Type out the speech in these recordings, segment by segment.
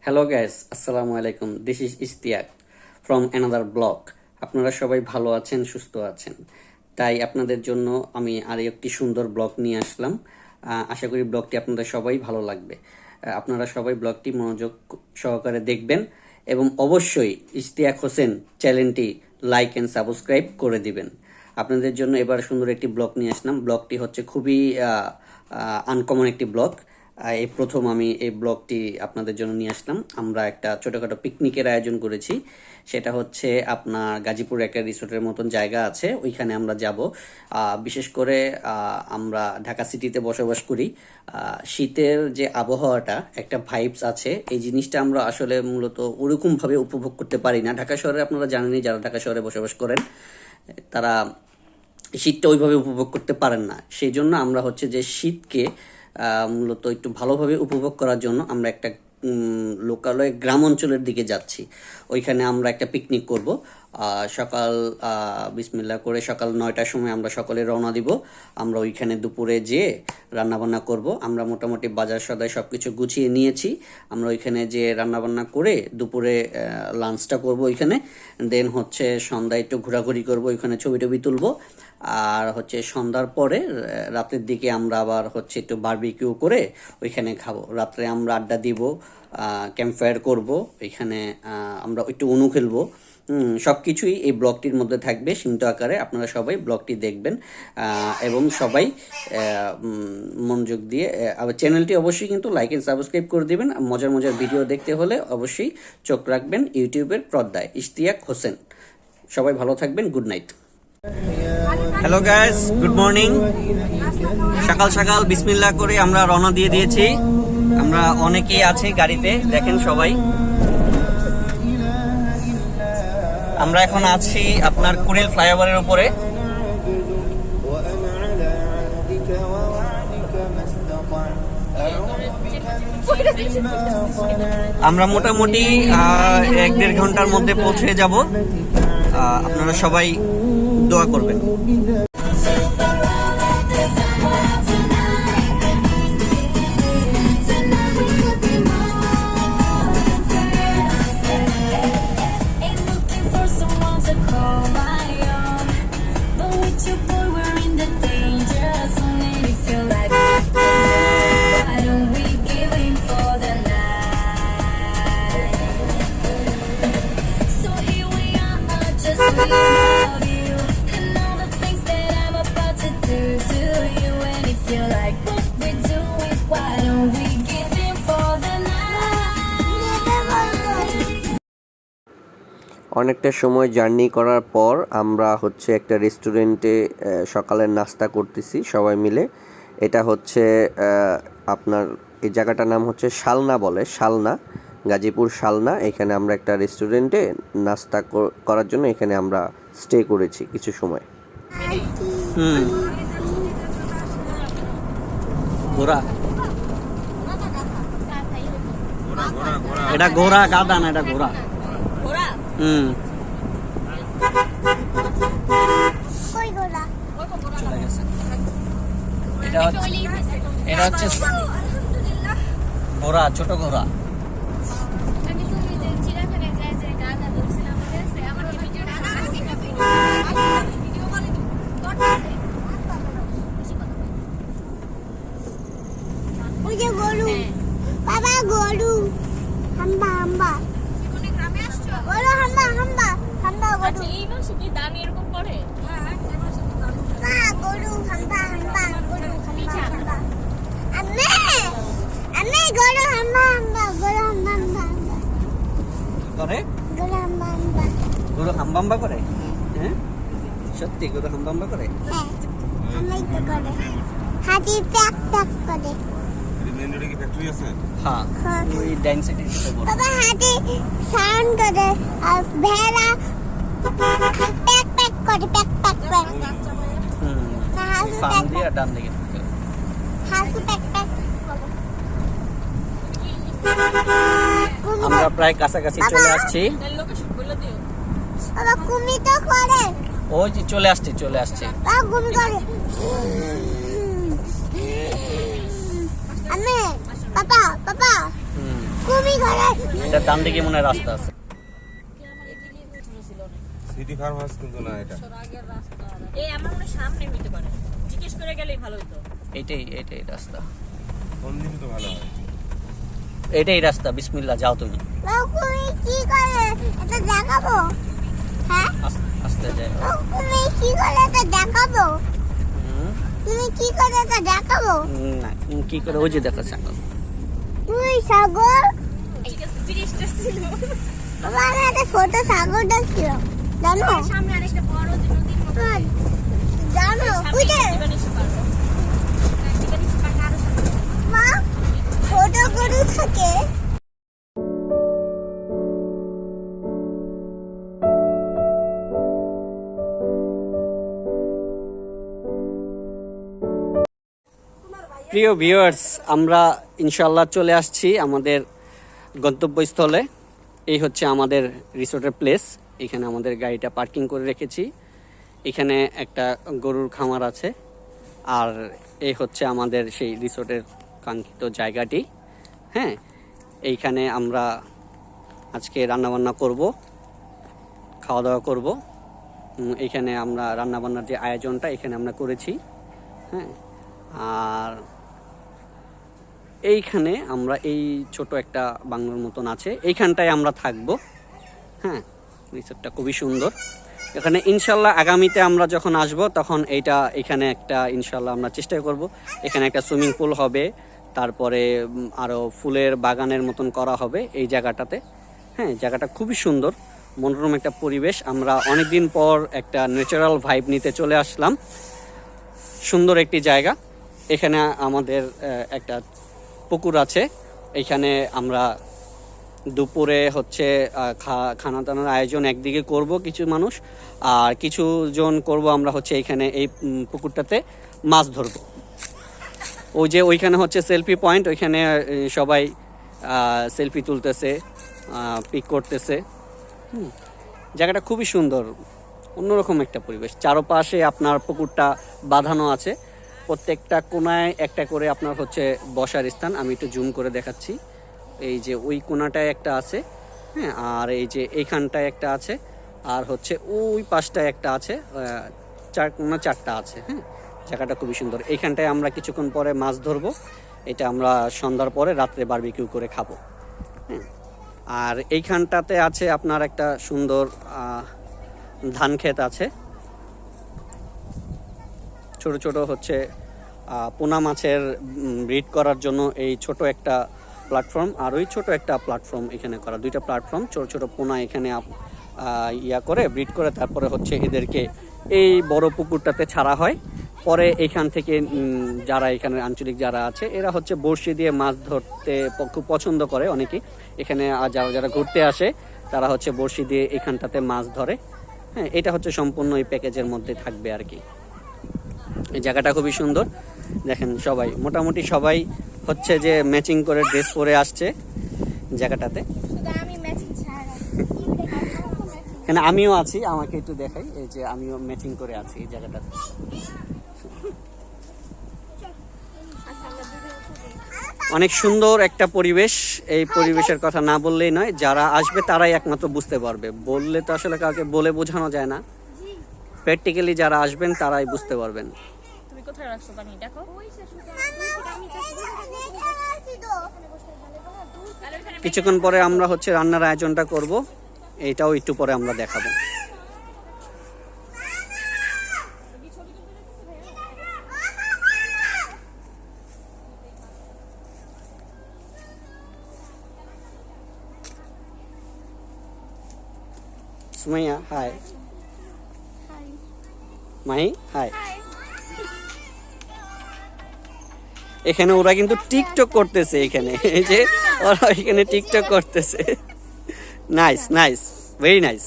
Hello guys, আসসালামু আলাইকুম। This is Istiaq from another blog. আপনারা সবাই ভালো আছেন, সুস্থ আছেন, তাই আপনাদের জন্য আমি আর একটি সুন্দর ব্লগ নিয়ে আসলাম। আশা করি ব্লগটি আপনাদের সবাই ভালো লাগবে। আপনারা সবাই ব্লগটি মনোযোগ সহকারে দেখবেন এবং অবশ্যই ইস্তিয়াক হোসেন চ্যানেলটি লাইক অ্যান্ড সাবস্ক্রাইব করে দিবেন। আপনাদের জন্য এবার সুন্দর একটি ব্লগ নিয়ে আসলাম। ব্লগটি হচ্ছে খুবই আনকমন একটি ব্লগ। এই প্রথম আমি এই ব্লগটি আপনাদের জন্য নিয়ে আসলাম। আমরা একটা ছোটোখাটো পিকনিকের আয়োজন করেছি। সেটা হচ্ছে আপনার গাজীপুর একটা রিসোর্টের মতন জায়গা আছে, ওইখানে আমরা যাব। বিশেষ করে আমরা ঢাকা সিটিতে বসবাস করি। শীতের যে আবহাওয়াটা একটা ভাইবস আছে, এই জিনিসটা আমরা আসলে মূলত ওরকমভাবে উপভোগ করতে পারি না। ঢাকা শহরে আপনারা জানেনই, যারা ঢাকা শহরে বসবাস করেন তারা শীতটা ওইভাবে উপভোগ করতে পারেন না। সেই জন্য আমরা হচ্ছে যে শীতকে মূলত একটু ভালোভাবে উপভোগ করার জন্য আমরা একটা লোকালয় গ্রাম অঞ্চলের দিকে যাচ্ছি। ওইখানে আমরা একটা পিকনিক করব। সকাল বিসমিল্লাহ করে সকাল 9টার সময় আমরা সকলে রওনা দিব। আমরা ওইখানে দুপুরে যেয়ে রান্নাবান্না করব। আমরা মোটামুটি বাজার সদাই সব কিছু গুছিয়ে নিয়েছি। আমরা ওইখানে যে রান্নাবান্না করে দুপুরে লাঞ্চটা করব ওইখানে। দেন হচ্ছে সন্ধ্যায় একটু ঘোরাঘুরি করব, ওইখানে ছবি টবি তুলবো। আর হচ্ছে সন্ধ্যার পরে রাতের দিকে আমরা আবার হচ্ছে একটু বারবিকিউ করে ওইখানে খাবো। রাত্রে আমরা আড্ডা দিব, ক্যাম্প ফায়ার করবো, ওইখানে আমরা একটু অনু খেলবো। সব কিছুই এই ব্লগটির মধ্যে থাকবে সীমিত আকারে। আপনারা সবাই ব্লগটি দেখবেন এবং সবাই মনোযোগ দিয়ে আবার চ্যানেলটি অবশ্যই কিন্তু লাইক অ্যান্ড সাবস্ক্রাইব করে দেবেন। মজার মজার ভিডিও দেখতে হলে অবশ্যই চোখ রাখবেন ইউটিউবের পর্দায়। ইশতিয়াক হোসেন। সবাই ভালো থাকবেন। Good night. Hello guys, good morning. সকাল সকাল বিসমিল্লাহ করে আমরা রওনা দিয়ে দিয়েছি। আমরা অনেকেই আছি গাড়িতে, দেখেন সবাই। আমরা এখন আছি আপনার কুড়িল ফ্লাইওভারের উপরে। আমরা মোটামুটি 1-1.5 ঘন্টার মধ্যে পৌঁছে যাব। আপনারা সবাই দোয়া করবেন। অনেকটা সময় জার্নি করার পর আমরা হচ্ছে একটা রেস্টুরেন্টে সকালের নাস্তা করতেছি সবাই মিলে। এটা হচ্ছে আপনার এই জায়গাটার নাম হচ্ছে শালনা বলে, শালনা, গাজীপুর শালনা। এখানে আমরা একটা রেস্টুরেন্টে নাস্তা করার জন্য এখানে আমরা স্টে করেছি কিছু সময়। ঘোড়া, এটা ঘোড়া, গাধা না, এটা ঘোড়া। চলে গেছে। এটা হচ্ছে ঘোড়া, ছোট ঘোড়া। গরু, বাবা গরু, হাম্বা হাম্বা। গরু হাম্বা হাম্বা হাম্বা গরু। এই মাসে কি দাম এরকম করে? না, গরু হাম্বা হাম্বা, গরু হাম্বা হাম্বা। আম্মে আম্মে গরু হাম্বা হাম্বা, গরু হাম্বা হাম্বা করে। গরু হাম্বা হাম্বা, গরু হাম্বাম্বা করে? হ্যাঁ, সত্যি গরু হাম্বাম্বা করে? হ্যাঁ, আমরাই তো করে। হাতি প্যাক প্যাক করে। মেন্ডুরি কি ফ্যাক্টরি আছে? হ্যাঁ, ওই ডাইন সাইডে বড়। বাবা হাতি সাউন্ড করে আর ভেড়া প্যাক প্যাক করে, প্যাক প্যাক করে। না, হাসু ফান প্যাক দিয়ে ডান দিকে ঢুকে। হাসু প্যাক প্যাক করে। আমরা প্রায় কাছাকাছি চলে আসছি। লোকেশন বলে দিও। বাবা কুমি তো করে। ওই যে চলে আসছে, চলে আসছে। বাবা কুমি করে। আমি পাপা পাপা কুমি করে এটা ডান দিকে মনে হয় রাস্তা আছে। সিটি ফার্ম হাউস কিন্তু না এটা। এই আমার মনে হয় সামনে হইতে পারে, জিজ্ঞেস করে গেলেই ভালো হতো। এটাই রাস্তা, কোন দিকে তো ভালো হয়। এটাই রাস্তা। বিসমিল্লাহ, যাও তুমি। তুমি কি করে এটা দেখাবো? হ্যাঁ আস্তে যাও। তুমি কি করে এটা দেখাবো? তুমি কি করে এটা দেখাবো? না, কি করে? ওই যে দেখাচ্ছে। তুই সাগর ঠিক আছে, ব্রিজটা ছিল আমার একটা ছোট সাগরটা ছিল জানো? সামনে আরেকটা বড় যে নদীর মতো। জানো ওই যে দিবানিশি পার্ক, দিবানিশি পার্ক আরো সামনে। মা ছোট গরু থাকে। প্রিয় ভিউয়ার্স, আমরা ইনশাল্লাহ চলে আসছি আমাদের গন্তব্যস্থলে। এই হচ্ছে আমাদের রিসোর্টের প্লেস। এখানে আমাদের গাড়িটা পার্কিং করে রেখেছি। এখানে একটা গরুর খামার আছে, আর এই হচ্ছে আমাদের সেই রিসোর্টের কাঙ্ক্ষিত জায়গাটি। হ্যাঁ, এইখানে আমরা আজকে রান্নাবান্না করব, খাওয়া দাওয়া করব। এখানে আমরা রান্নাবান্নার যে আয়োজনটা এখানে আমরা করেছি। হ্যাঁ, আর এইখানে আমরা এই ছোট একটা বাংলোর মতন আছে, এইখানটায় আমরা থাকবো। হ্যাঁ, রিসোর্টটা খুবই সুন্দর। এখানে ইনশাল্লাহ আগামীতে আমরা যখন আসব তখন এখানে একটা ইনশাল্লাহ আমরা চেষ্টা করব। এখানে একটা সুইমিং পুল হবে, তারপরে আরও ফুলের বাগানের মতন করা হবে এই জায়গাটাতে। হ্যাঁ, জায়গাটা খুবই সুন্দর, মনোরম একটা পরিবেশ। আমরা অনেকদিন পর একটা ন্যাচারাল ভাইব নিতে চলে আসলাম। সুন্দর একটি জায়গা। এখানে আমাদের একটা পুকুর আছে। এখানে আমরা দুপুরে হচ্ছে খানা দানার আয়োজন একদিকে করব কিছু মানুষ, আর কিছু জন করব আমরা হচ্ছে এখানে এই পুকুরটাতে মাছ ধরব। ওই যে ওইখানে হচ্ছে সেলফি পয়েন্ট, ওইখানে সবাই সেলফি তুলতেছে, পিক করতেছে। জায়গাটা খুবই সুন্দর, অন্যরকম একটা পরিবেশ। চারপাশে আপনার পুকুরটা বাঁধানো আছে, প্রত্যেকটা কোনায় একটা করে আপনার হচ্ছে বসার স্থান। আমি একটু জুম করে দেখাচ্ছি। এই যে ওই কোনাটায় একটা আছে, হ্যাঁ, আর এই যে এইখানটায় একটা আছে, আর হচ্ছে ওই পাশটায় একটা আছে, চারটা আছে। হ্যাঁ, জায়গাটা খুবই সুন্দর। এইখানটায় আমরা কিছুক্ষণ পরে মাছ ধরবো। এটা আমরা সন্ধ্যার পরে রাত্রে বারবিকিউ করে খাবো। হ্যাঁ, আর এইখানটাতে আছে আপনার একটা সুন্দর ধান ক্ষেত আছে। ছোট ছোট হচ্ছে পোনা মাছের ব্রিড করার জন্য এই ছোট একটা প্ল্যাটফর্ম, আর ওই ছোট একটা প্ল্যাটফর্ম এখানে করা, দুইটা প্ল্যাটফর্ম। ছোট ছোট পোনা এখানে করে ব্রিড করে তারপরে হচ্ছে এদেরকে এই বড় পুকুরটাতে ছাড়া হয়। পরে এখান থেকে যারা এখানে আঞ্চলিক যারা আছে এরা হচ্ছে বড়শি দিয়ে মাছ ধরতে খুব পছন্দ করে অনেকেই। এখানে যারা যারা ঘুরতে আসে তারা হচ্ছে বড়শি দিয়ে এখানটাতে মাছ ধরে। হ্যাঁ, এটা হচ্ছে সম্পূর্ণ এই প্যাকেজের মধ্যে থাকবে আর কি। এই জায়গাটা খুবই সুন্দর। দেখেন সবাই মোটামুটি সবাই হচ্ছে যে ম্যাচিং করে ড্রেস পরে আসছে জায়গাটাতে। আমি ম্যাচিং ছাড়া এখানে আমিও আছি, আমাকে একটু দেখাই। এই যে আমিও ম্যাচিং করে আছি এই জায়গাটাতে। অনেক সুন্দর একটা পরিবেশ। এই পরিবেশের কথা না বললেই নয়, যারা আসবে তারাই একমাত্র বুঝতে পারবে। বললে তো আসলে কাউকে বলে বোঝানো যায় না। প্র্যাকটিক্যালি যারা আসবেন তারাই বুঝতে পারবেন। তুমি কোথায় রাখছো পানি দেখো? কিছুক্ষণ পরে আমরা হচ্ছে রান্নার আয়োজনটা করব, এইটাও একটু পরে আমরা দেখাবো। Sumaiya hi, Mahi hi. এখানে ওরা কিন্তু টিকটক করতেছে। এখানে এই যে ওরা এখানে টিকটক করতেছে। Nice nice, very nice.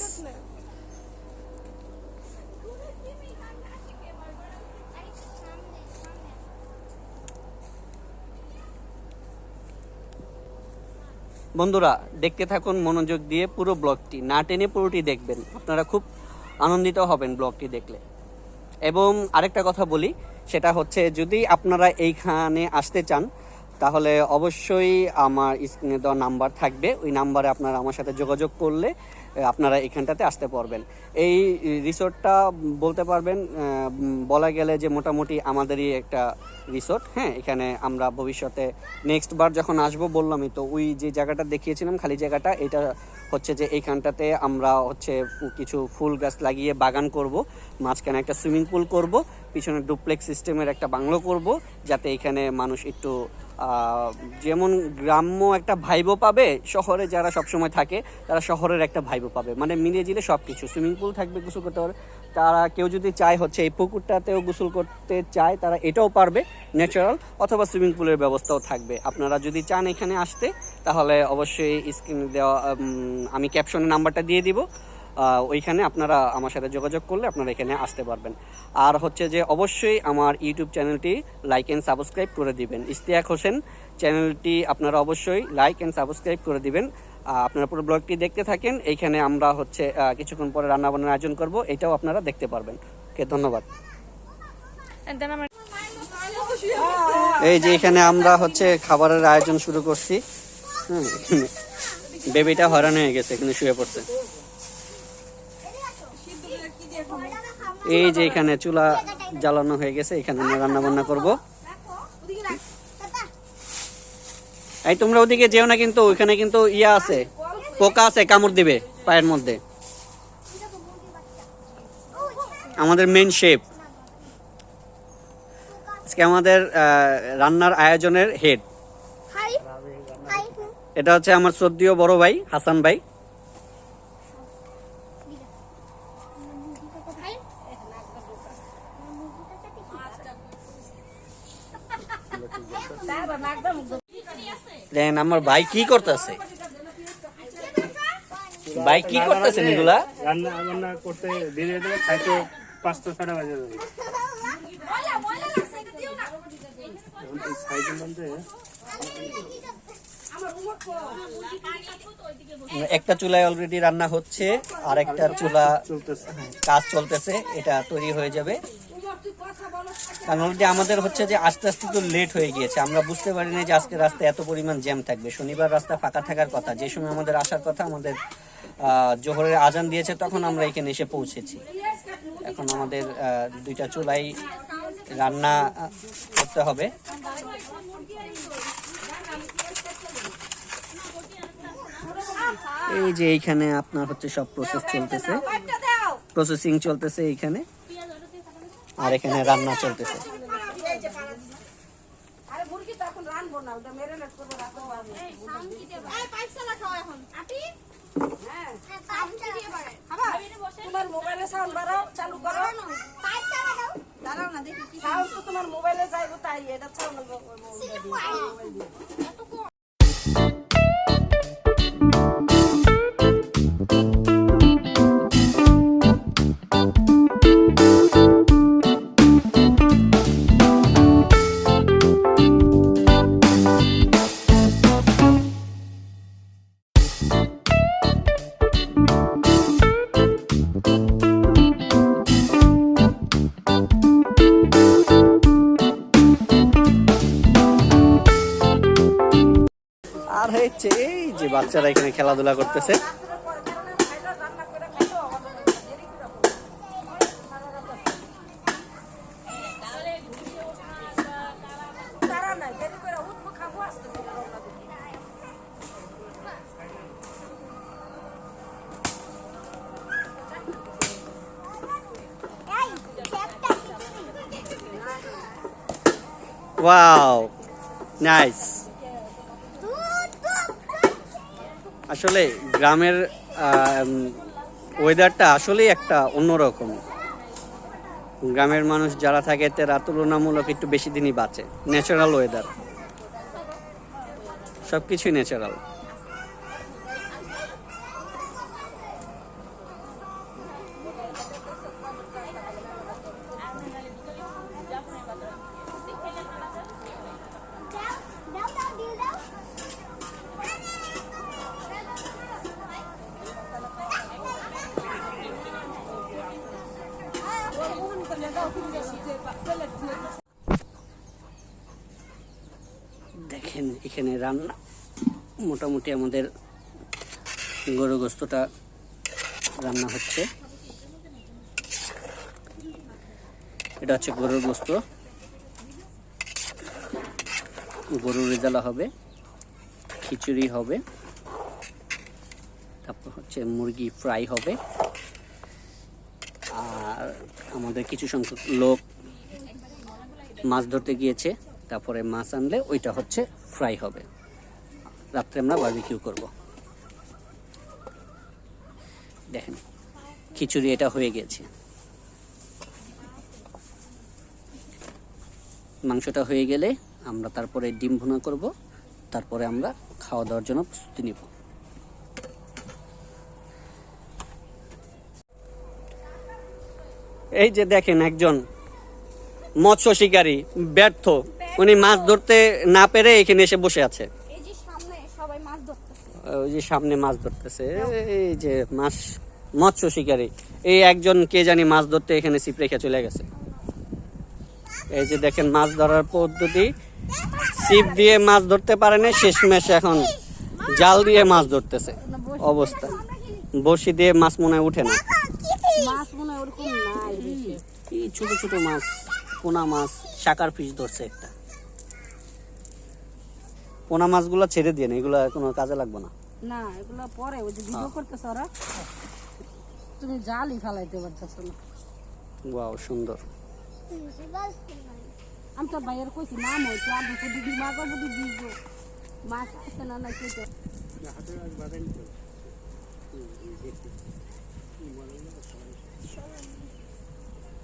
বন্ধুরা দেখতে থাকুন মনোযোগ দিয়ে পুরো ব্লগটি, না টেনে পুরোটি দেখবেন, আপনারা খুব আনন্দিত হবেন ব্লগটি দেখলে। এবং আরেকটা কথা বলি, সেটা হচ্ছে যদি আপনারা এইখানে আসতে চান তাহলে অবশ্যই আমার স্ক্রিনে দেওয়া নাম্বার থাকবে, ওই নাম্বারে আপনারা আমার সাথে যোগাযোগ করলে আপনারা এখানটাতে আসতে পারবেন। এই রিসোর্টটা বলতে পারবেন বলা গেলে যে মোটামুটি আমাদেরই একটা রিসোর্ট। হ্যাঁ, এখানে আমরা ভবিষ্যতে নেক্সট বার যখন আসবো বললামই তো, ওই যে জায়গাটা দেখিয়েছিলাম খালি জায়গাটা, এটা হচ্ছে যে এইখানটাতে আমরা হচ্ছে কিছু ফুল গাছ লাগিয়ে বাগান করব, মাঝখানে একটা সুইমিং পুল করব, পিছনে ডুপ্লেক্স সিস্টেমের একটা বাংলো করব, যাতে এখানে মানুষ একটু যেমন গ্রাম্য একটা ভাইবও পাবে, শহরে যারা সবসময় থাকে তারা শহরের একটা ভাইবও পাবে, মানে মিলিয়ে জিলে সব কিছু। সুইমিং পুল থাকবে, গোসল করতে পারবে, তারা কেউ যদি চায় হচ্ছে এই পুকুরটাতেও গোসল করতে চায় তারা এটাও পারবে ন্যাচারাল, অথবা সুইমিং পুলের ব্যবস্থাও থাকবে। আপনারা যদি চান এখানে আসতে তাহলে অবশ্যই স্ক্রিনে দেওয়া আমি ক্যাপশনে নাম্বারটা দিয়ে দিব, ওইখানে আপনারা আমার সাথে যোগাযোগ করলে আপনারা এখানে আসতে পারবেন। আর হচ্ছে যে অবশ্যই আমার ইউটিউব চ্যানেলটি লাইক অ্যান্ড সাবস্ক্রাইব করে দিবেন, ইশতিয়াক হোসেন চ্যানেলটি আপনারা অবশ্যই লাইক অ্যান্ড সাবস্ক্রাইব করে দিবেন। আপনারা পুরো ব্লগটি দেখতে থাকেন, এইখানে আমরা হচ্ছে কিছুক্ষণ পরে রান্নাবান্নার আয়োজন করব, এটাও আপনারা দেখতে পারবেন। ওকে, ধন্যবাদ। এই যে এখানে আমরা হচ্ছে খাবারের আয়োজন শুরু করছি। বেবিটা হয়রান হয়ে গেছে, এখানে শুয়ে পড়ছে। এই যে এখানে চুলা জ্বালানো হয়ে গেছে, এখানে আমরা রান্না বান্না করবো। এই তোমরা ওদিকে যেও না, কিন্তু ওইখানে কিন্তু ইয়া আছে, পোকা আছে, কামড় দিবে পায়ের মধ্যে। আমাদের মেন শেফ আজকে আমাদের রান্নার আয়োজনের হেড, এটা হচ্ছে আমার শ্রদ্ধেয় বড় ভাই হাসান ভাই। দেন আমার ভাই কি করতেছে, ভাই কি করতেছেন এগুলা? রান্না বান্না করতে ধীরে ধীরে খাইতে 5-6 বাজে যাবে। একটা চুলায় অলরেডি রান্না হচ্ছে, আর একটা চুলা কাজ চলতেছে, এটা তৈরি হয়ে যাবে। কারণ অলরেডি আমাদের হচ্ছে যে আস্তে আস্তে তো লেট হয়ে গিয়েছে, আমরা বুঝতে পারিনি যে আজকে রাস্তায় এত পরিমাণ জ্যাম থাকবে। শনিবার রাস্তা ফাঁকা থাকার কথা, যে সময় আমাদের আসার কথা, আমাদের জোহরের আজান দিয়েছে তখন আমরা এখানে এসে পৌঁছেছি। এখন আমাদের 2টা চুলাই রান্না করতে হবে। এই যে এইখানে আপনার হচ্ছে সব প্রসেসিং চলতেছে এইখানে, আর এখানে রান্না চলতেছে। তোমার মোবাইলে সাউন্ড বাড়াও, চালু করো। দাঁড়াও না, দেখি সাউন্ড তো তোমার মোবাইলে যাইবো, তাই এটা সাউন্ড আর হচ্ছে এই যে বাচ্চারা এখানে খেলাধুলা করতেছে। Wow, nice. আসলে গ্রামের ওয়েদারটা আসলেই একটা অন্যরকম। গ্রামের মানুষ যারা থাকে তারা তুলনামূলক একটু বেশি দিনই বাঁচে। ন্যাচারাল ওয়েদার, সবকিছুই ন্যাচারাল। দেখেন এখানে রান্না মোটামুটি আমাদের গরু গোস্তটা রান্না হচ্ছে। এটা হচ্ছে গরুর গোস্ত, গরুর রেজালা হবে, খিচুড়ি হবে, তারপর হচ্ছে মুরগি ফ্রাই হবে। আর আমাদের কিছু সংখ্যক লোক মাছ ধরতে গিয়েছে, তারপরে মাছ আনলে ওইটা হচ্ছে ফ্রাই হবে। রাত্রে আমরা বারবিকিউ করব। দেখেন খিচুড়ি এটা হয়ে গেছে, মাংসটা হয়ে গেলে আমরা তারপরে ডিম ভুনা করব, তারপরে আমরা খাওয়া দাওয়ার জন্য প্রস্তুতি নিব। এই যে দেখেন একজন মৎস্য শিকারী ব্যর্থ, উনি মাছ ধরতে না পেরে এখানে এসে বসে আছে। এই যে সামনে সবাই মাছ ধরতেছে। ওই যে সামনে মাছ ধরতেছে, এই যে মৎস্য শিকারী। এই একজন কে জানি মাছ ধরতে এখানে ছিপ রেখে চলে গেছে। এই যে দেখেন মাছ ধরার পদ্ধতি, ছিপ দিয়ে মাছ ধরতে পারে না, শেষমেশ এখন জাল দিয়ে মাছ ধরতেছে অবস্থা। বড়শি দিয়ে মাছ মনে হয় উঠে না, মাছ মনে হয় ওরকম নাই বেশি। এই ছোট ছোট মাছ, পোনা মাছ, শাকার ফিশ ধরছে একটা। পোনা মাছগুলো ছেড়ে দিয়ে না, এগুলো কোনো কাজে লাগবে না। না এগুলো পরে ওই যে ভিডিও করতেছ ওরা, তুমি জালই ফেলাইতে পারতেছ না। ওয়াও সুন্দর। আমি তো ভাইয়ের কইছি নাম হইতো আবু তো দিদি মা করবো দিদি মাছ আছে না না কেটে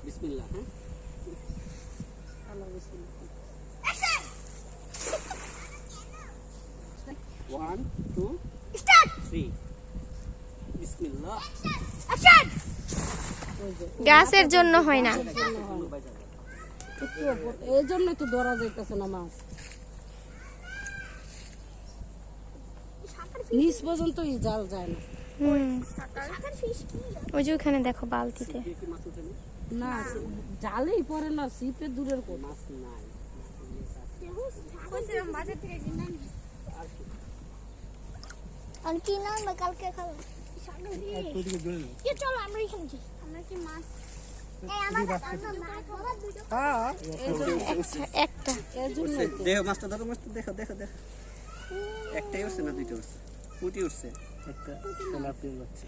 বিসমিল্লাহ। হ্যাঁ, আল্লাহ বিসমিল্লাহ। 1 2 3 বিসমিল্লাহ। গাছের জন্য হয় না। এই জন্য তো ধরা যাইতেছে না মাছ, নিচ পর্যন্ত জাল যায় না। ওই যে ওখানে দেখো বালতিতে। না জালেই পড়ে না, সিপে দূরের কথা। আর কি না আমরা কালকে খাবো। চলো আমরা এখানে যাই। আমরা কি মাছ একটা দেখো মাছটা ধরো, মাছটা দেখো দেখো দেখো, একটাই উঠছে না দুইটা উঠছে? পুটি উঠছে একটা, তেলাপিয়া বাচ্চা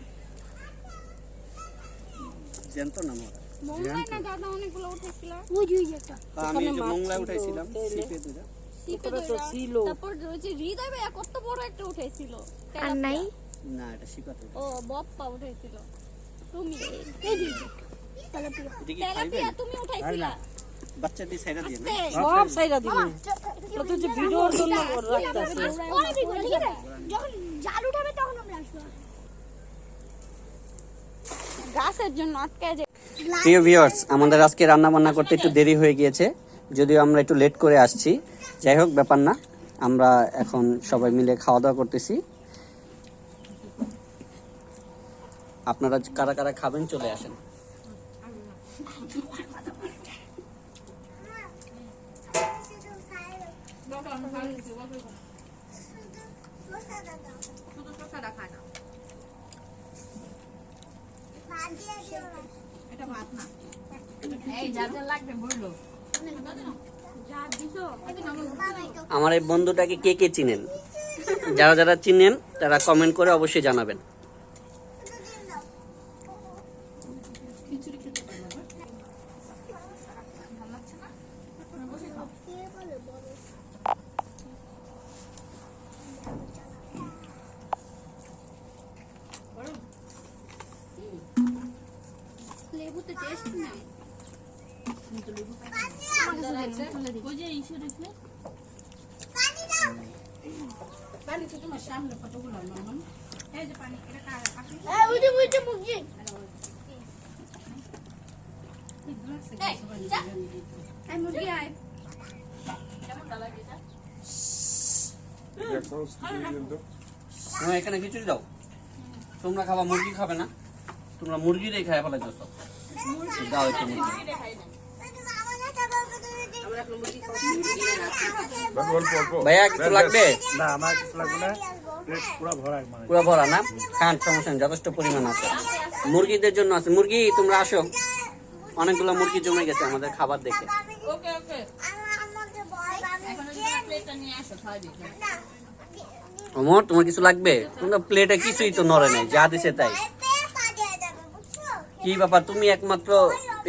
জ্যান্ত না মরা। মোংলায় না দাদা অনেকগুলো উঠেছিল। ওই যে একটা আমি যে মোংলায় উঠাইছিলাম সিপে দুইটা। উপরে তো ছিল, তারপর ওই যে হৃদয় ভাইয়া কত বড় একটা উঠেছিল। আর নাই না এটা শিকাতে। ও বপ্পা উঠেছিল। তুমি এই যে তেলাপিয়া এটা কি খাইবেন? তুমি উঠাইছিলা। বাচ্চা দিয়ে ছাইড়া দিয়ে না। সব সাইডা দিবি তো যে ভিডিওর জন্য রাখতাছে। যখন জাল উঠাবে তখন আমরা আসবো। গাছের জন্য আটকায় যে। প্রিয় ভিউয়ার্স, আমাদের আজকে রান্না বান্না করতে একটু দেরি হয়ে গিয়েছে, যদিও আমরা একটু লেট করে আসছি। যাই হোক ব্যাপার না, আমরা এখন সবাই মিলে খাওয়া দাওয়া করতেছি। আপনারা কারা কারা খাবেন চলে আসেন। আমার এই বন্ধুটাকে কে কে চিনেন? যারা যারা চিনেন তারা কমেন্ট করে অবশ্যই জানাবেন। লেবুতে টেস্ট নাই। পানি তো তোমার সামনে কতগুলো মামা, এই যে পানি এটা কার ওই যে মুরগি। এই মুরগি আয়। হ্যাঁ এখানে খিচুড়ি দাও। তোমরা খাবা, মুরগি খাবে না? তোমরা মুরগি রেখে খায় ফেলাইছো। দাও একটু মুরগি। আমরা অল্প অল্প ভাইয়া কিছু লাগবে? না আমার কিছু লাগবে না, প্লেট পুরো ভরা মানে। পুরো ভরা না? খান, সমস্যা নেই, যথেষ্ট পরিমাণ আছে। মুরগিদের জন্য আছে। মুরগি তোমরা আসো, অনেকগুলো মুরগি জমে গেছে আমাদের খাবার দেখে। ওকে ওকে আমাকে বল আমি এখন প্লেটটা নিয়ে আসো খাওয়া দিই ওমর তোমার কিছু লাগবে? তোমরা প্লেটে কিছুই তো নড়ে নাই, যা দিছে তাই। কাটিয়ে যাবে বুঝছো? কি ব্যাপার, তুমি একমাত্র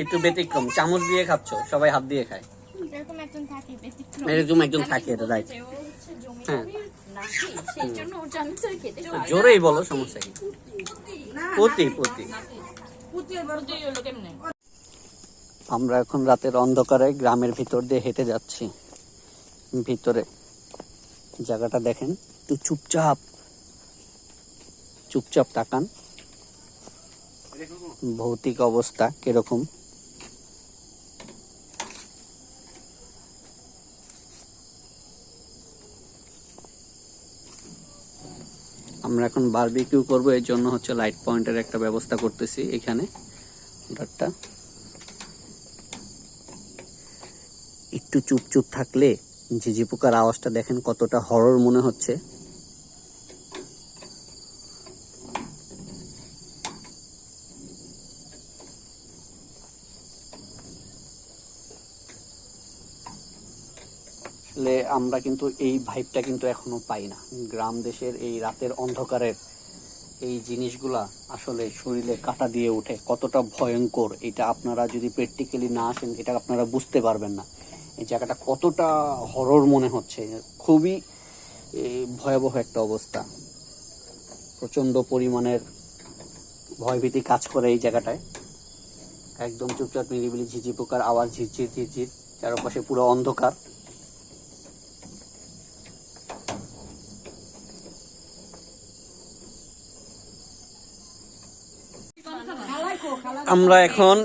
একটু ব্যতিক্রম, চামচ দিয়ে খাচ্ছ, সবাই হাত দিয়ে খায়। এরকম একজন থাকে ব্যতিক্রম। এরকম একজন থাকে, এটা রাইট। ও হচ্ছে জমি হ্যাঁ, নাকি সেই জন্য ও চামচের খেতে হয় জোরেই বলো, সমস্যা কি? পতি পতি। বুদ্ধি হলো কেমনে আমরা এখন রাতের অন্ধকারে গ্রামের ভিতর দিয়ে হেঁটে যাচ্ছি। ভিতরে জায়গাটা দেখেন, একটু চুপচাপ চুপচাপ তাকান, ভৌতিক অবস্থা কিরকম। আমরা এখন বারবিকিউ করব, এর জন্য হচ্ছে লাইট পয়েন্টের একটা ব্যবস্থা করতেছি এখানে। ওটা একটু চুপচুপ থাকলে ঝিঝি পোকার আওয়াজটা দেখেন কতটা হরর মনে হচ্ছে। আসলে আমরা কিন্তু এই ভাইবটা কিন্তু এখনো পাই না। গ্রাম দেশের এই রাতের অন্ধকারের এই জিনিসগুলা আসলে শরীরে কাঁটা দিয়ে ওঠে, কতটা ভয়ঙ্কর এটা আপনারা যদি প্র্যাকটিক্যালি না আসেন এটা আপনারা বুঝতে পারবেন না। এই জায়গাটা কতটা হরর মনে হচ্ছে, খুবই ভয়াবহ একটা অবস্থা। প্রচন্ড পরিমাণের ভয়ভীতি কাজ করে এই জায়গাটায়। একদম চুপচাপ নিরিবিলি, ঝিঝি পোকার আওয়াজ ঝিরঝির ঝিরঝির, চারপাশে পুরো অন্ধকার। আমরা এখন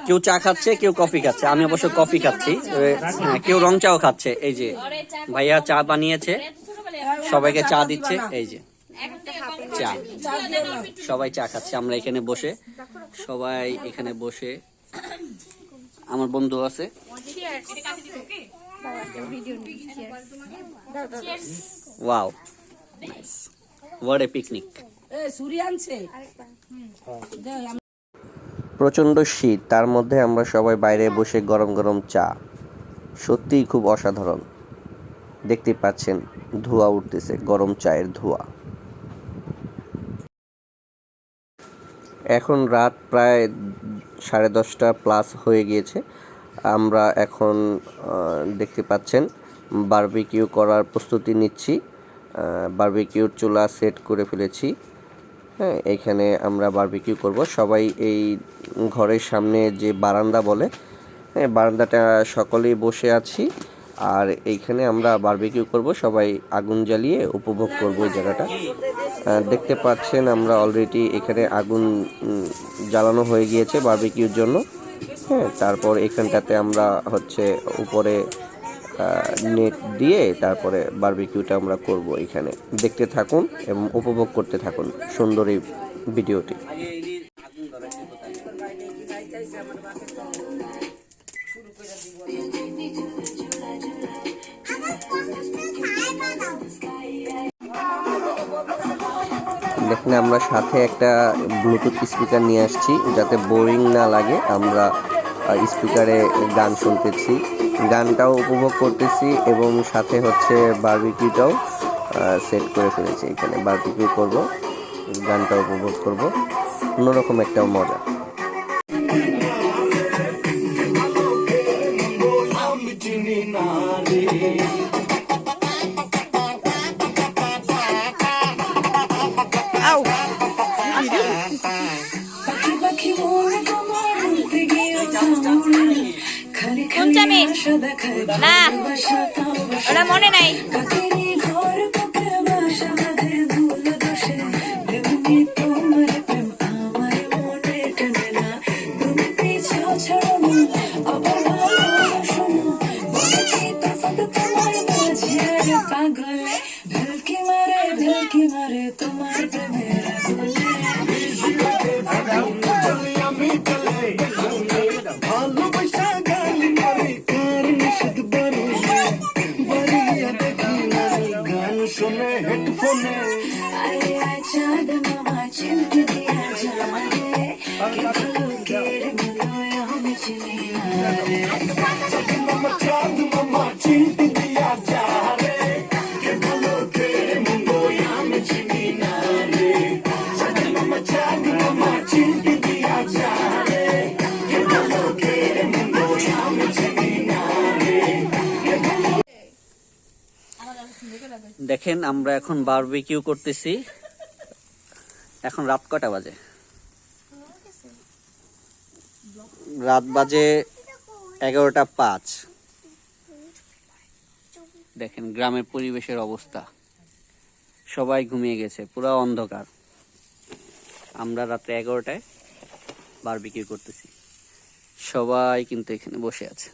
কেউ চা খাচ্ছে, কেউ কফি খাচ্ছে। আমি অবশ্য কফি খাচ্ছি, কেউ রং চাও খাচ্ছে। এই যে ভাইয়া চা বানিয়েছে, সবাইকে চা দিচ্ছে। এই যে চা, সবাই চা খাচ্ছে। আমরা এখানে বসে, সবাই এখানে বসে, আমার বন্ধু আছে। Wow, what a picnic. প্রচণ্ড শীত, তার মধ্যে আমরা সবাই বাইরে বসে গরম গরম চা। সত্যিই খুব অসাধারণ। দেখতে পাচ্ছেন ধোঁয়া উঠতেছে, গরম চায়ের ধোঁয়া। এখন রাত প্রায় 10:30 প্লাস হয়ে গিয়েছে। আমরা এখন দেখতে পাচ্ছেন বারবিকিউ করার প্রস্তুতি নিচ্ছি। বারবিকিউর চুলা সেট করে ফেলেছি। হ্যাঁ, এখানে আমরা বারবিকিউ করব। সবাই এই ঘরের সামনে যে বারান্দা বলে, হ্যাঁ, বারান্দাটা সকলেই বসে আছি। আর এইখানে আমরা বারবিকিউ করব, সবাই আগুন জ্বালিয়ে উপভোগ করব এই জায়গাটা। দেখতে পাচ্ছেন আমরা অলরেডি এখানে আগুন জ্বালানো হয়ে গিয়েছে বারবিকিউর জন্য। হ্যাঁ, তারপর এখানটাতে আমরা হচ্ছে উপরে নেট দিয়ে তারপরে বারবিকিউটা আমরা করব এখানে। দেখতে থাকুন এবং উপভোগ করতে থাকুন সুন্দর এই ভিডিওটি। দেখেন আমরা সাথে একটা ব্লুটুথ স্পিকার নিয়ে আসছি যাতে বোরিং না লাগে। আমরা স্পিকারে গান শুনতেছি, গানটাও উপভোগ করতেছি এবং সাথে হচ্ছে বারবিকিউটাও সেট করে ফেলেছি। এখানে বারবিকিউ করব, গানটা উপভোগ করব, অন্যরকম একটা মজা। কোন চাবি? না, ওটা মনে নাই। তোমার প্রেমের ভালোবাসা গালি করে আরে আয় চাঁদ মামা চিমটি দিয়া যা রে কি পলকের মতোয় আমি চিনি না রে দেখেন আমরা এখন বারবিকিউ করতেছি। এখন রাত কটা বাজে? রাত বাজে 11:05। দেখেন গ্রামের পরিবেশের অবস্থা, সবাই ঘুমিয়ে গেছে, পুরো অন্ধকার। আমরা রাত্রে 11টায় বারবিকিউ করতেছি, সবাই কিন্তু এখানে বসে আছে,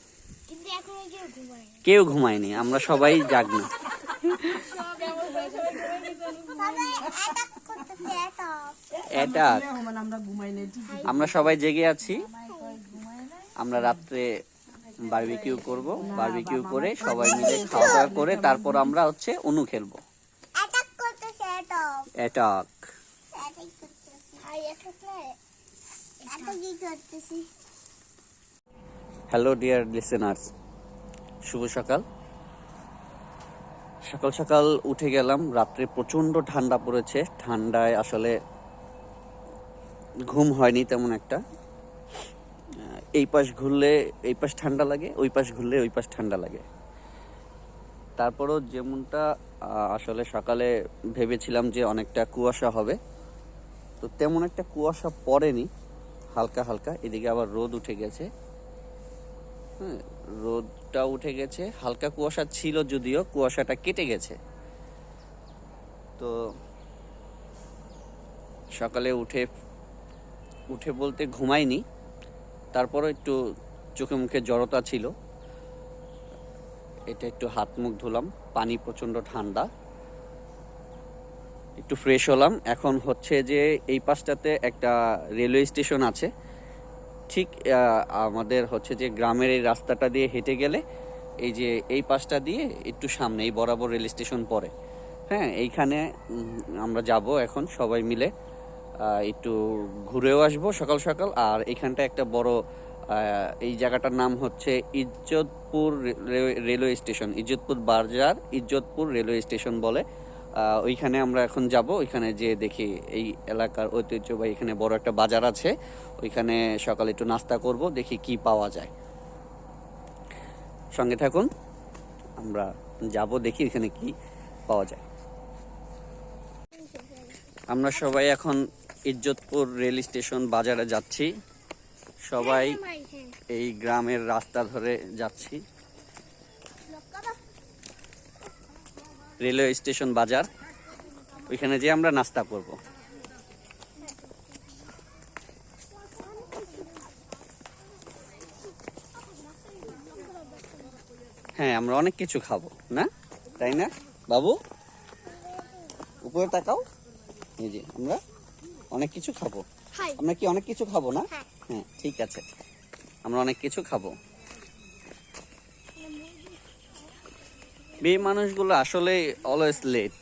কিন্তু এখন কেউ ঘুমায় না। কেউ ঘুমায়নি, আমরা সবাই জাগনা। সবাই অ্যাটাক করতেছে, অ্যাটাক। এটা আমরা ঘুমাই নাই আমরা সবাই জেগে আছি। আমরা রাত্রে বারবিকিউ করব, বারবিকিউ করে সবাই মিলে খাওয়া দাওয়া করে তারপর আমরা হচ্ছে অনু খেলবো। অ্যাটাক করতেছে, অ্যাটাক। অ্যাটাক। অ্যাটাক করতেছে। আর অ্যাটাক না, অ্যাটাকই করতেছি। হ্যালো ডিয়ার লিসেনার্স, শুভ সকাল। সকাল সকাল উঠে গেলাম, রাত্রে প্রচন্ড ঠান্ডা পড়েছে। ঠান্ডায় আসলে ঘুম হয়নি তেমন একটা। এই পাশ ঘুরলে এই পাশ ঠান্ডা লাগে, ওই পাশ ঘুরলে ওই পাশ ঠান্ডা লাগে। তারপরও যেমনটা আসলে সকালে ভেবেছিলাম যে অনেকটা কুয়াশা হবে, তো তেমন একটা কুয়াশা পড়েনি, হালকা হালকা। এদিকে আবার রোদ উঠে গেছে। হ্যাঁ, রোদটা উঠে গেছে, হালকা কুয়াশা ছিল যদিও কুয়াশাটা কেটে গেছে। তো সকালে উঠে বলতে ঘুমাইনি, তারপরও একটু চোখে মুখে জড়তা ছিল। এটা একটু হাত মুখ ধুলাম, পানি প্রচন্ড ঠান্ডা, একটু ফ্রেশ হলাম। এখন হচ্ছে যে এই পাশটাতে একটা রেলওয়ে স্টেশন আছে, ঠিক আমাদের হচ্ছে যে গ্রামের এই রাস্তাটা দিয়ে হেঁটে গেলে এই যে এই পাশটা দিয়ে একটু সামনে এই বরাবর রেল স্টেশন পড়ে। হ্যাঁ, এইখানে আমরা যাব এখন সবাই মিলে, একটু ঘুরেও আসবো সকাল সকাল। আর এখানটা একটা বড় এই জায়গাটার নাম হচ্ছে ইজ্জতপুর রেলওয়ে স্টেশন, ইজ্জতপুর বাজার ইজ্জতপুর রেলওয়ে স্টেশন বলে। ওইখানে আমরা এখন যাব, ওইখানে যে দেখি এই এলাকার ঐতিহ্যবাহী এখানে বড় একটা বাজার আছে, ওইখানে সকালে একটু নাস্তা করব, দেখি কি পাওয়া যায়। সঙ্গে থাকুন, আমরা যাব, দেখি এখানে কি পাওয়া যায়। আমরা সবাই এখন ইজ্জতপুর রেল স্টেশন বাজারে যাচ্ছি, সবাই এই গ্রামের রাস্তা ধরে যাচ্ছি। রেলওয়ে স্টেশন বাজার, ওইখানে যে আমরা নাস্তা করব। হ্যাঁ, আমরা অনেক কিছু খাবো না, তাই না বাবু? উপরে তাকাও, এই যে আমরা অনেক কিছু খাবো। আমরা কি অনেক কিছু খাবো না? হ্যাঁ, ঠিক আছে, আমরা অনেক কিছু খাবো। মেয়ে মানুষগুলো আসলে অলওয়েজ লেট।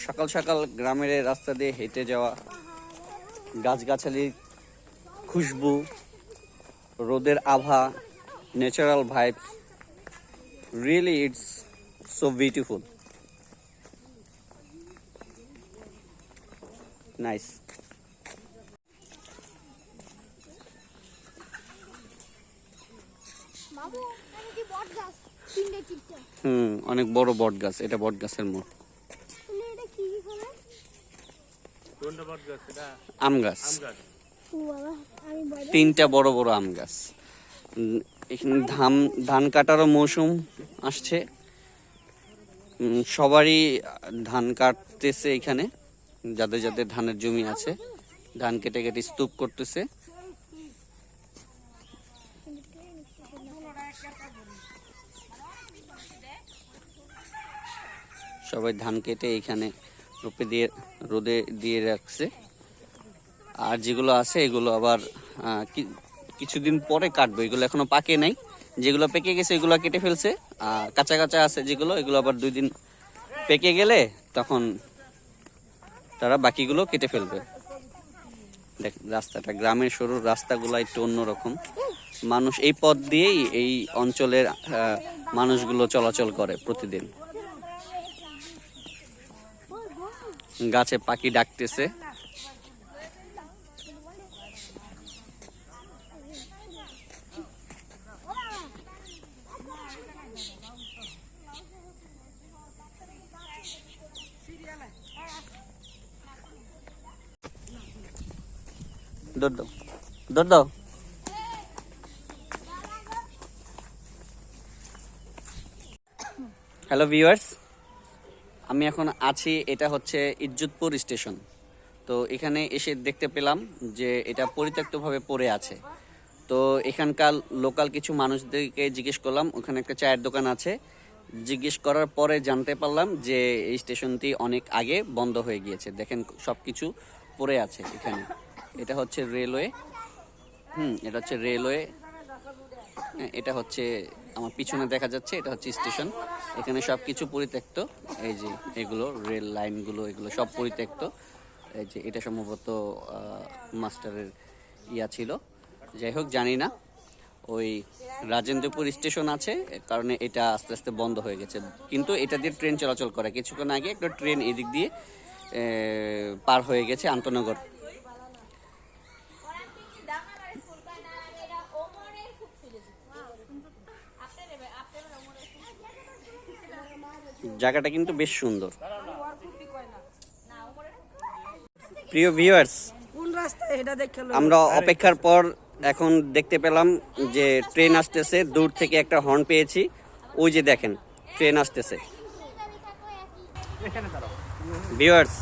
সকাল সকাল গ্রামের এই রাস্তা দিয়ে হেঁটে যাওয়া, গাছগাছালির খুশবু, রোদের আভা, natural vibes, really it's so beautiful, nice. বাবু, এটা কি বট গাছ? তিনটে চিত্তে। অনেক বড় বট গাছ, এটা বট গাছের মোড়। তাহলে এটা কি হবে? কোনটা বট গাছ? এটা আম গাছ, আম গাছ। ও বাবা, আমি বড়। তিনটা বড় বড় আম গাছ। এখানে ধান কাটারও মৌসুম আসছে, সবারই ধান কাটতেছে এখানে, যাদের যাদের ধানের জমি আছে ধান কেটে কেটে স্তূপ করতেছে। সবাই ধান কেটে এখানে রোদে দিয়ে রাখছে। আর যেগুলো আছে এগুলো আবার কিছুদিন পরে কাটবো, এগুলো এখনো পাকে নাই। যেগুলো পেকে গেছে এগুলো কেটে ফেলছে, আর কাঁচা কাঁচা আছে যেগুলো, এগুলো আবার 2 দিন পেকে গেলে তখন তারা বাকিগুলো কেটে ফেলবে। দেখ রাস্তাটা, গ্রামের সরু রাস্তাগুলো একটু অন্যরকম। মানুষ এই পথ দিয়েই এই অঞ্চলের মানুষগুলো চলাচল করে প্রতিদিন। গাছে পাখি ডাকতেছে। দৌড় দাও, দৌড় দাও। হ্যালো ভিউয়ার্স, আমি এখন আছি, এটা হচ্ছে ইজ্জতপুর স্টেশন। তো এখানে এসে দেখতে পেলাম যে এটা পরিত্যক্তভাবে পড়ে আছে। তো এখানকার লোকাল কিছু মানুষদেরকে জিজ্ঞেস করলাম, ওখানে একটা চায়ের দোকান আছে। জিজ্ঞেস করার পরে জানতে পারলাম যে এই স্টেশনটি অনেক আগে বন্ধ হয়ে গিয়েছে। দেখেন সব কিছু পড়ে আছে এখানে। এটা হচ্ছে রেলওয়ে, এটা হচ্ছে রেলওয়ে। এটা হচ্ছে আমার পিছনে দেখা যাচ্ছে, এটা হচ্ছে স্টেশন। এখানে সব কিছু পরিত্যক্ত। এই যে এগুলো রেল লাইনগুলো, এগুলো সব পরিত্যক্ত। এই যে এটা সম্ভবত মাস্টারের ইয়া ছিল, যাই হোক জানি না। ওই রাজেন্দ্রপুর স্টেশন আছে, কারণে এটা আস্তে আস্তে বন্ধ হয়ে গেছে। কিন্তু এটা দিয়ে ট্রেন চলাচল করে। কিছুক্ষণ আগে একটা ট্রেন এদিক দিয়ে পার হয়ে গেছে আন্তনগর। জায়গাটা কিন্তু বেশ সুন্দর। প্রিয় ভিউয়ার্স, কোন রাস্তা এটা দেখে আমরা অপেক্ষার পর এখন দেখতে পেলাম যে ট্রেন আসতেছে। দূর থেকে একটা হর্ন পেয়েছি, ওই যে দেখেন ট্রেন আসতেছে। ভিউয়ার্স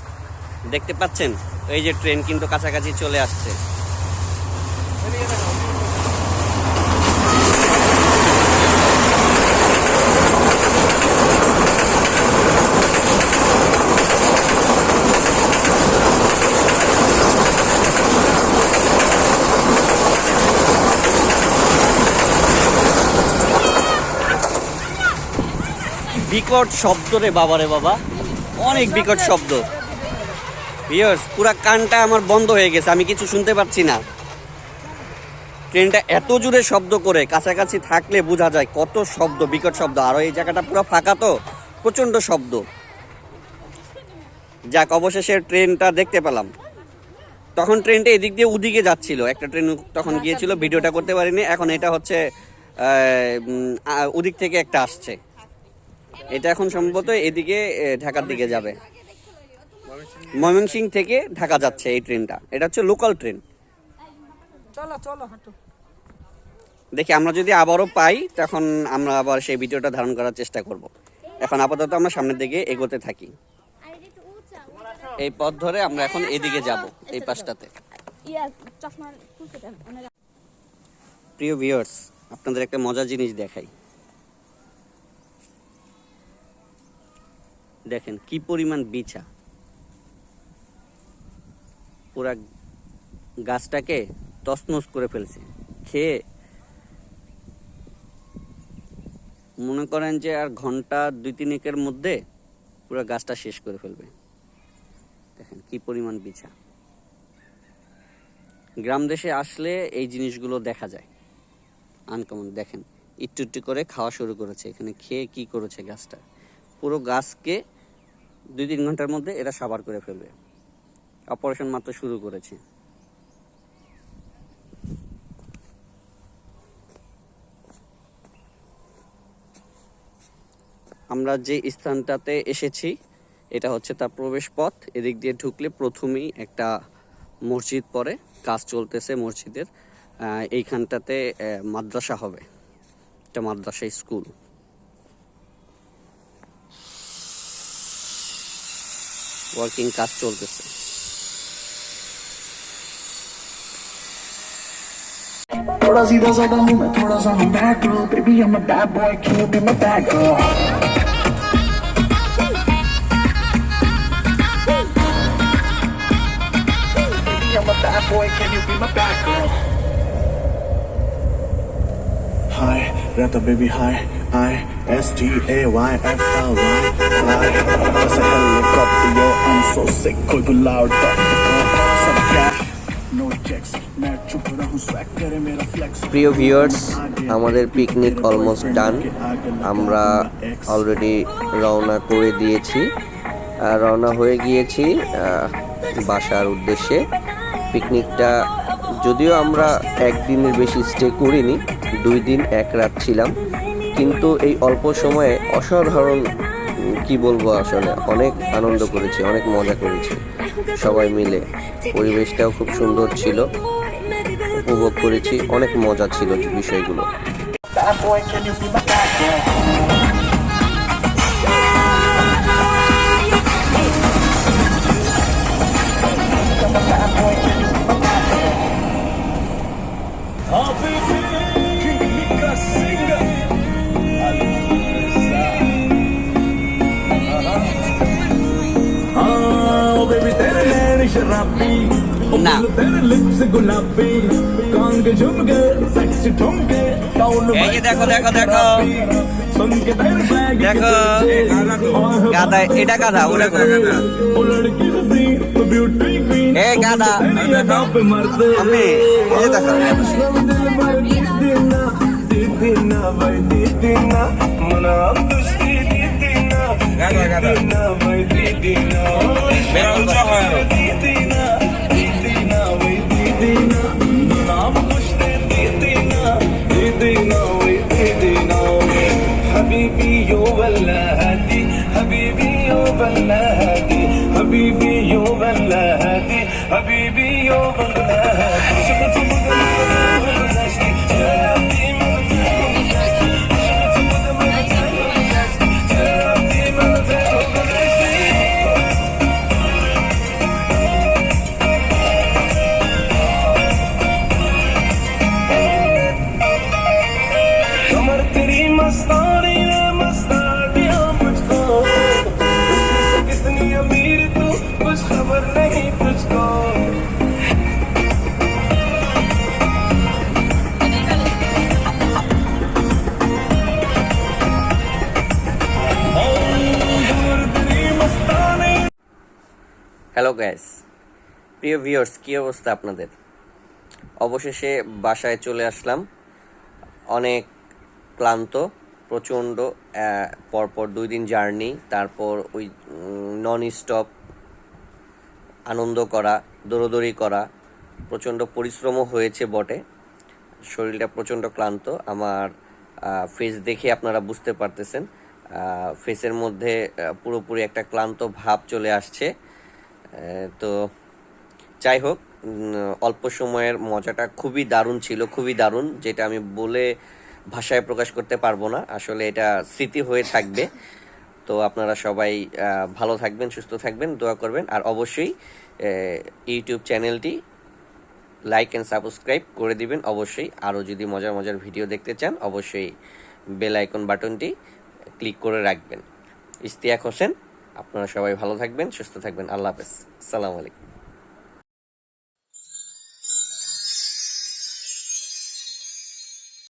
দেখতে পাচ্ছেন, এই যে ট্রেন কিন্তু কাছাকাছি চলে আসছে। বিকট শব্দ রে বাবা, রে বাবা, অনেক বিকট শব্দ। ভিউয়ার্স পুরা কানটা আমার বন্ধ হয়ে গেছে, আমি কিছু শুনতে পাচ্ছি না। ট্রেনটা এত জোরে শব্দ করে, কাছাকাছি থাকলে বোঝা যায় কত শব্দ, বিকট শব্দ। আর এই জায়গাটা পুরো ফাঁকা, তো প্রচন্ড শব্দ। যাক, অবশেষে ট্রেনটা দেখতে পেলাম। তখন ট্রেনটা এদিক দিয়ে ওদিকে যাচ্ছিল, একটা ট্রেন তখন গিয়েছিল, ভিডিওটা করতে পারিনি। এখন এটা হচ্ছে ওদিক থেকে একটা আসছে। এটা এখন সম্ভবত এদিকে ঢাকার দিকে যাবে। ময়মনসিংহ থেকে ঢাকা যাচ্ছে এই ট্রেনটা। এটা হচ্ছে লোকাল ট্রেন। চলো চলো হাঁটো। দেখি আমরা যদি আবারও পাই, তখন আমরা আবার সেই ভিডিওটা ধারণ করার চেষ্টা করব। এখন আপাতত আমরা সামনের দিকে এগোতে থাকি। এই পথ ধরে আমরা এখন এদিকে যাব, এই পাশটাতে। প্রিয় ভিউয়ার্স, আপনাদের একটা মজার জিনিস দেখাই। দেখেন কি পরিমাণ বিছা, পুরা গাছটাকে তছনছ করে ফেলছে খেয়ে। মনে করেন যে আর ঘন্টা 2-3 মধ্যে পুরো গাছটা শেষ করে ফেলবে। দেখেন কি পরিমাণ বিছা। গ্রাম দেশে আসলে এই জিনিসগুলো দেখা যায় আনকমন। দেখেন একটু একটু করে খাওয়া শুরু করেছে, এখানে খেয়ে কি করেছে গাছটা। পুরো গাছকে 2-3 ঘন্টার মধ্যে এরা সাবার করে ফেলবে। অপারেশন মাত্র শুরু করেছে। আমরা যে স্থানটাতে এসেছি, এটা হচ্ছে তার প্রবেশ পথ। এদিক দিয়ে ঢুকলে প্রথমেই একটা মসজিদ পড়ে, কাজ চলতেছে মসজিদের। এইখানটাতে মাদ্রাসা হবে, একটা মাদ্রাসা স্কুল। ওয়ার্কিং কাজ চলতেছে। थोड़ा सीधा साधा हूँ मैं, थोड़ा सा हूँ bad girl, baby I'm a bad boy, can you be my bad girl? Baby I'm a bad boy, can you be my bad girl? Hi, Rata baby hi, ISTAYFLY. Just a helicopter, yo, I'm so sick, कोई बुलावटा सब cash, no checks, मैं चुप रहूं swag करे मेरा flex প্রিয় viewers, আমাদের picnic almost done. আমরা অলরেডি রওনা করে দিয়েছি, রওনা হয়ে গিয়েছি বাসার উদ্দেশ্যে। পিকনিকটা যদিও আমরা একদিনের বেশি স্টে করিনি, 2 দিন 1 রাত ছিলাম, কিন্তু এই অল্প সময়ে অসাধারণ কি বলবো, আসলে অনেক আনন্দ করেছি, অনেক মজা করেছি সবাই মিলে। পরিবেশটাও খুব সুন্দর ছিল, উপভোগ করেছি, অনেক মজা ছিল বিষয়গুলো। Bad boy, can you be my bad boy? না এই যে দেখো দেখো দেখো দেখো গাধা, এটা গাধা, ওটা গাধা, এ গাধা আমি এই দেখো গাধা গাধা حبيبي يو ولا هادي حبيبي يو ولا هادي حبيبي يو ولا هادي حبيبي يو ولا هادي شفت कमर तेरी मस्तानी ने मस्ता दिया मुझको उससे कितनी अमीर तू कुछ खबर नहीं तुझको হ্যালো গাইস, প্রিয় ভিউয়ার্স, কী অবস্থা আপনাদের? অবশেষে বাসায় চলে আসলাম। অনেক ক্লান্ত, প্রচণ্ড, পরপর 2 দিন জার্নি, তারপর ওই নন স্টপ আনন্দ করা, দৌড়দৌড়ি করা, প্রচণ্ড পরিশ্রমও হয়েছে বটে। শরীরটা প্রচণ্ড ক্লান্ত। আমার ফেস দেখে আপনারা বুঝতে পারতেছেন, ফেসের মধ্যে পুরোপুরি একটা ক্লান্ত ভাব চলে আসছে। তো যাই হোক, অল্প সময়ের মজাটা খুবই দারুণ ছিল, খুবই দারুণ, যেটা আমি বলে ভাষায় প্রকাশ করতে পারবো না। আসলে এটা স্মৃতি হয়ে থাকবে। তো আপনারা সবাই ভালো থাকবেন, সুস্থ থাকবেন, দোয়া করবেন। আর অবশ্যই ইউটিউব চ্যানেলটি লাইক অ্যান্ড সাবস্ক্রাইব করে দিবেন অবশ্যই। আরও যদি মজার মজার ভিডিও দেখতে চান, অবশ্যই বেল আইকন বাটনটি ক্লিক করে রাখবেন। ইশতিয়াক হোসেন, আপনারা সবাই ভালো থাকবেন, সুস্থ থাকবেন। আল্লাহ হাফেজ, আসসালামু আলাইকুম।